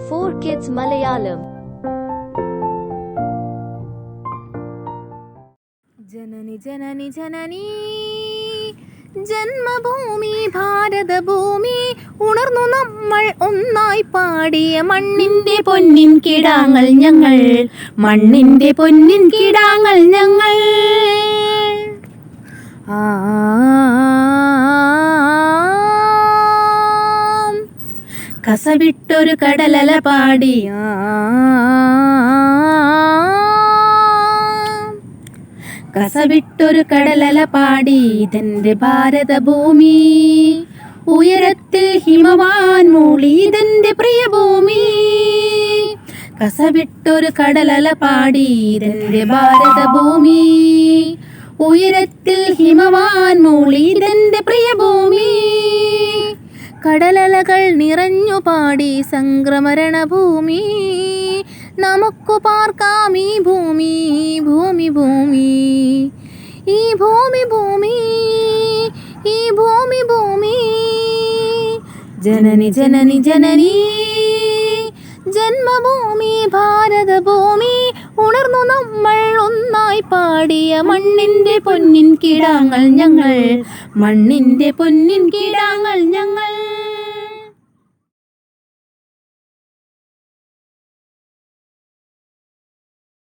4Kids Malayalam. ജനനി ജനനി ജനനി ജന്മഭൂമി ഭാരതഭൂമി ഉണർന്നു നമ്മൾ ഒന്നായി പാടിയ മണ്ണിന്റെ പൊന്നിൻ കിടാങ്ങൾ ഞങ്ങൾ, മണ്ണിന്റെ പൊന്നിൻ കിടാങ്ങൾ ഞങ്ങൾ. കസവിട്ടൊരു കടലല പാടി കസവിട്ടൊരു കടലല പാടി ഇതെന്റെ ഭാരതഭൂമി, ഉയരത്തിൽ ഹിമവാൻ മൂളി ഇതെന്റെ പ്രിയഭൂമി. കസവിട്ടൊരു കടലല പാടി ഇതെന്റെ ഭാരതഭൂമി, ഉയരത്തിൽ ഹിമവാൻ മൂളി ഇതെന്റെ പ്രിയഭൂമി. കടലലകൾ നിറഞ്ഞു പാടി സംക്രമരണഭൂമി, നമുക്കു പാർക്കാം ഈ ഭൂമി ഭൂമി ഭൂമി. ഈ ഭൂമി ഭൂമി ഈ ഭൂമി ഭൂമി. ജനനി ജനനി ജനനി ജന്മഭൂമി ഭാരതഭൂമി ഉണർന്നു നമ്മൾ ഒന്നായി പാടിയ മണ്ണിന്റെ പൊന്നിൻ കിടാങ്ങൾ ഞങ്ങൾ, മണ്ണിന്റെ പൊന്നിൻ കിടാങ്ങൾ ഞങ്ങൾ.